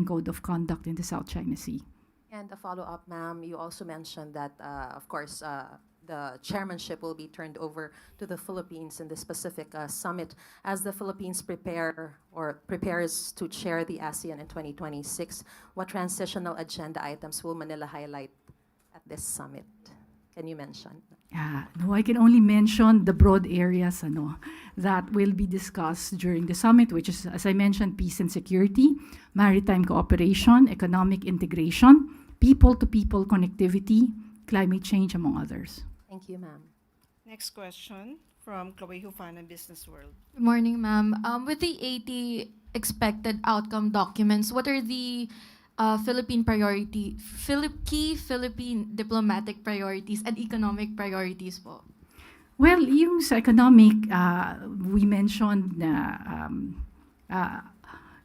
code of conduct in the South China Sea. And a follow-up, ma'am, you also mentioned that, of course, the chairmanship will be turned over to the Philippines in the specific summit. As the Philippines prepares to chair the ASEAN in 2026, what transitional agenda items will Manila highlight at this summit? Can you mention? No, I can only mention the broad areas that will be discussed during the summit, which is, as I mentioned, peace and security, maritime cooperation, economic integration, people-to-people connectivity, climate change, among others. Thank you, ma'am. Next question from Chloe Hufana, Business World. Good morning, ma'am. With the 80 expected outcome documents, what are the key Philippine diplomatic priorities and economic priorities po? Well, yung sa economic, we mentioned na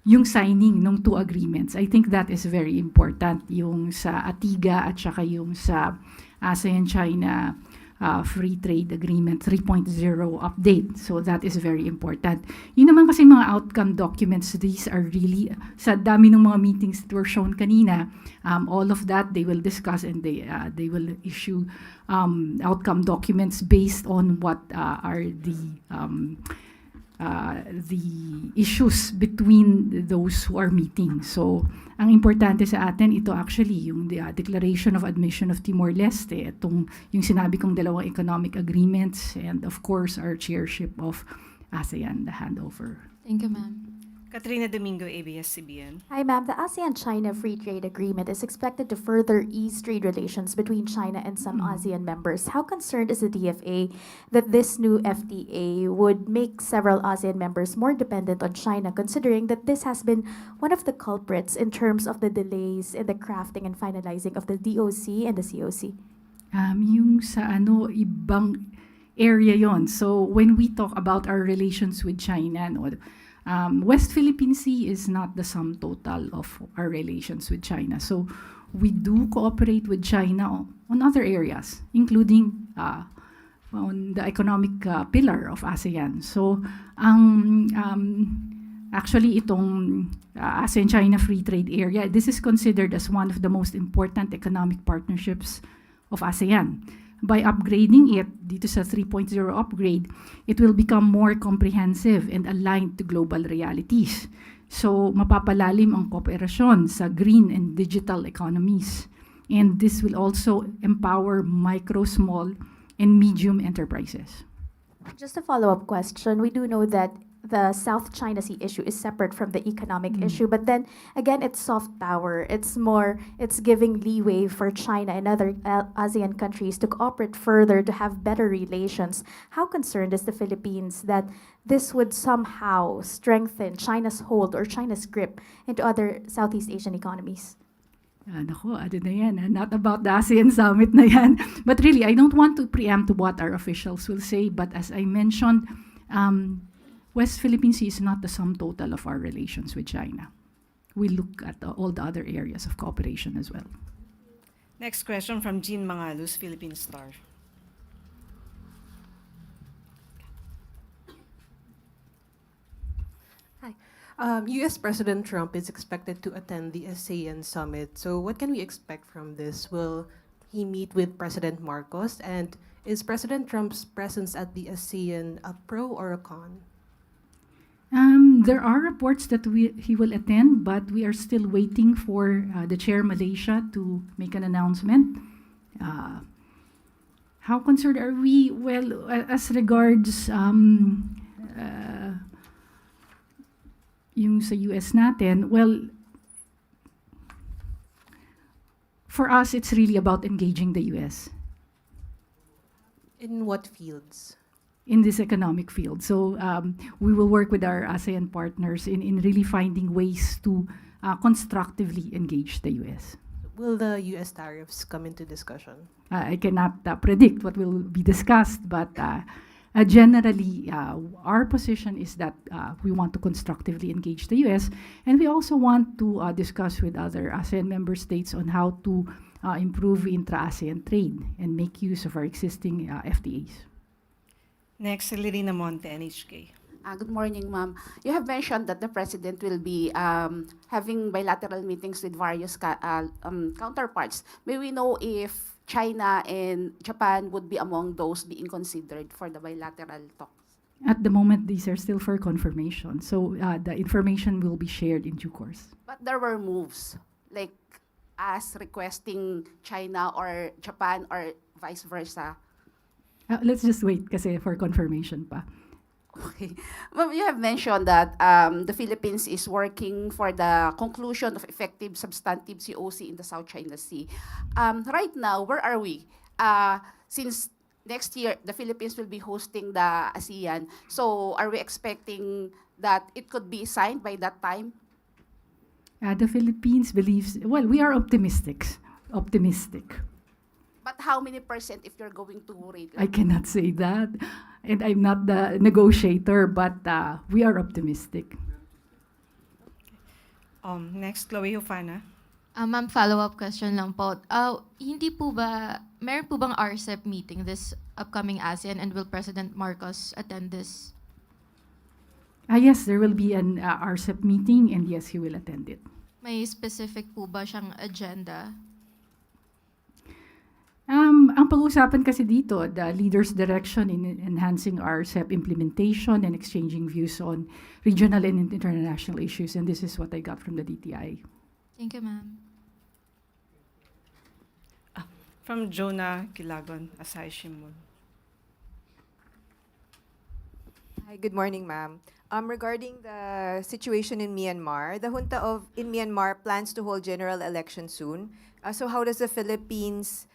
yung signing ng 2 agreements. I think that is very important. Yung sa ATIGA at saka yung sa ASEAN-China Free Trade Agreement 3.0 update. So that is very important. Yun naman kasi mga outcome documents, these are really, sa dami ng mga meetings that were shown kanina, all of that they will discuss and they will issue outcome documents based on what are the issues between those who are meeting. So, ang importante sa atin, ito actually, yung Declaration of Admission of Timor-Leste, itong yung sinabi kong 2 economic agreements, and of course, our chairship of ASEAN, the handover. Thank you, ma'am. Katrina Domingo, ABS-CBN. Hi, ma'am. The ASEAN-China Free Trade Agreement is expected to further ease trade relations between China and some ASEAN members. How concerned is the DFA that this new FTA would make several ASEAN members more dependent on China, considering that this has been one of the culprits in terms of the delays in the crafting and finalizing of the DOC and the COC? Yung sa ibang area yon. So when we talk about our relations with China, West Philippine Sea is not the sum total of our relations with China. So we do cooperate with China on other areas, including on the economic pillar of ASEAN. So actually itong ASEAN-China Free Trade Area, this is considered as one of the most important economic partnerships of ASEAN. By upgrading it dito sa 3.0 upgrade, it will become more comprehensive and aligned to global realities. So, mapapalalim ang kooperasyon sa green and digital economies. And this will also empower micro, small, and medium enterprises. Just a follow-up question. We do know that the South China Sea issue is separate from the economic issue, but then again, it's soft power. It's giving leeway for China and other ASEAN countries to cooperate further, to have better relations. How concerned is the Philippines that this would somehow strengthen China's hold or China's grip into other Southeast Asian economies? Nako, ano na yan, not about the ASEAN Summit na yan. But really, I don't want to preempt what our officials will say, but as I mentioned, West Philippine Sea is not the sum total of our relations with China. We look at all the other areas of cooperation as well. Next question from Jean Mangalus, Philippine Star. Hi. U.S. President Trump is expected to attend the ASEAN Summit. So what can we expect from this? Will he meet with President Marcos? And is President Trump's presence at the ASEAN a pro or a con? There are reports that he will attend, but we are still waiting for the chair Malaysia to make an announcement. How concerned are we? Well, as regards yung sa US natin, well, for us, it's really about engaging the US. In what fields? In this economic field. So we will work with our ASEAN partners in really finding ways to constructively engage the US. Will the US tariffs come into discussion? I cannot predict what will be discussed, but generally our position is that we want to constructively engage the US, and we also want to discuss with other ASEAN member states on how to improve intra-ASEAN trade and make use of our existing FTAs. Next, Lirina Monte, NHK. Good morning, ma'am. You have mentioned that the president will be having bilateral meetings with various counterparts. May we know if China and Japan would be among those being considered for the bilateral talks? At the moment, these are still for confirmation. So the information will be shared in due course. But there were moves, like us requesting China or Japan or vice versa. Let's just wait kasi for confirmation pa. Okay. Ma'am, you have mentioned that the Philippines is working for the conclusion of effective substantive COC in the South China Sea. Right now, where are we? Since next year, the Philippines will be hosting the ASEAN. So are we expecting that it could be signed by that time? The Philippines believes, well, we are optimistic. But how many percent if you're going to rate? I cannot say that. And I'm not the negotiator, but we are optimistic. Next, Chloe Hufana. Ma'am, follow-up question lang po. Hindi po ba, meron po bang RCEP meeting this upcoming ASEAN, and will President Marcos attend this? Yes, there will be an RCEP meeting, and yes, he will attend it. May specific po ba siyang agenda? Ang pag-uusapan kasi dito, the leader's direction in enhancing RCEP implementation and exchanging views on regional and international issues, and this is what I got from the DTI. Thank you, ma'am. From Jonah Kilagon, Asahi Shimbun. Hi, good morning, ma'am. Regarding the situation in Myanmar, the junta in Myanmar plans to hold general elections soon. So how does the Philippines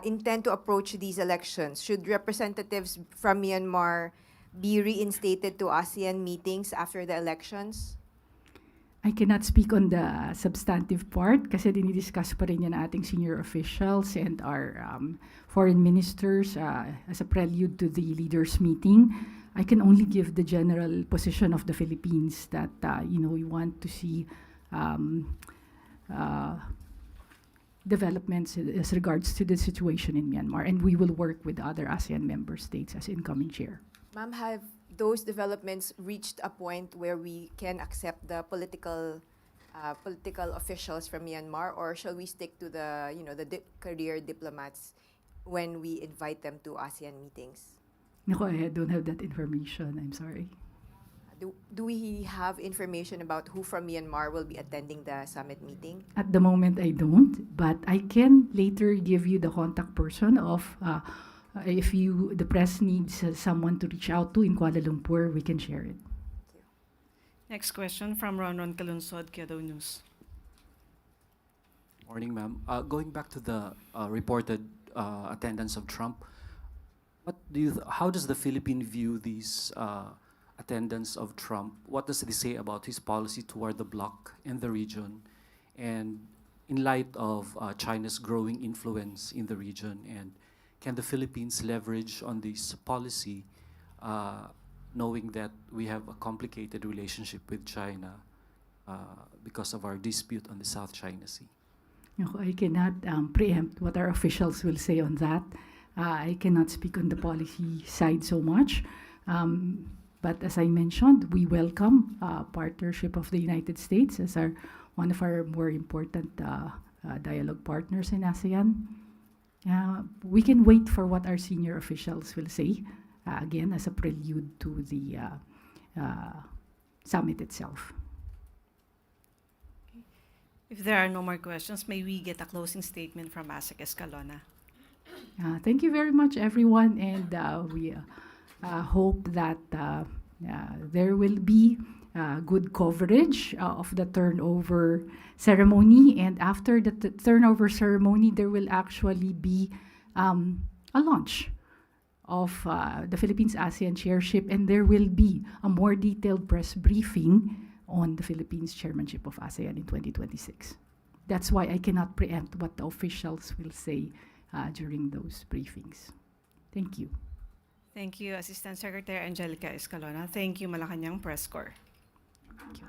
intend to approach these elections? Should representatives from Myanmar be reinstated to ASEAN meetings after the elections? I cannot speak on the substantive part kasi dinidiscuss pa rin yan ating senior officials and our foreign ministers as a prelude to the leaders' meeting. I can only give the general position of the Philippines that, we want to see developments as regards to the situation in Myanmar, and we will work with other ASEAN member states as incoming chair. Ma'am, have those developments reached a point where we can accept the political officials from Myanmar, or shall we stick to the career diplomats when we invite them to ASEAN meetings? No, I don't have that information. I'm sorry. Do we have information about who from Myanmar will be attending the summit meeting? At the moment, I don't, but I can later give you the contact person of, if the press needs someone to reach out to in Kuala Lumpur, we can share it. Next question from Ronron Kalunsod, Kyodo News. Morning, ma'am. Going back to the reported attendance of Trump, how does the Philippines view these attendance of Trump? What does it say about his policy toward the bloc in the region? And in light of China's growing influence in the region, and can the Philippines leverage on this policy, knowing that we have a complicated relationship with China because of our dispute on the South China Sea? No, I cannot preempt what our officials will say on that. I cannot speak on the policy side so much. But as I mentioned, we welcome partnership of the United States as one of our more important dialogue partners in ASEAN. We can wait for what our senior officials will say, again, as a prelude to the summit itself. If there are no more questions, may we get a closing statement from ASEC Escalona? Thank you very much, everyone, and we hope that there will be good coverage of the turnover ceremony, and after the turnover ceremony, there will actually be a launch of the Philippines ASEAN chairship, and there will be a more detailed press briefing on the Philippines chairmanship of ASEAN in 2026. That's why I cannot preempt what the officials will say during those briefings. Thank you. Thank you, Assistant Secretary Angelica Escalona. Thank you, Malacanang Press Corps. Thank you.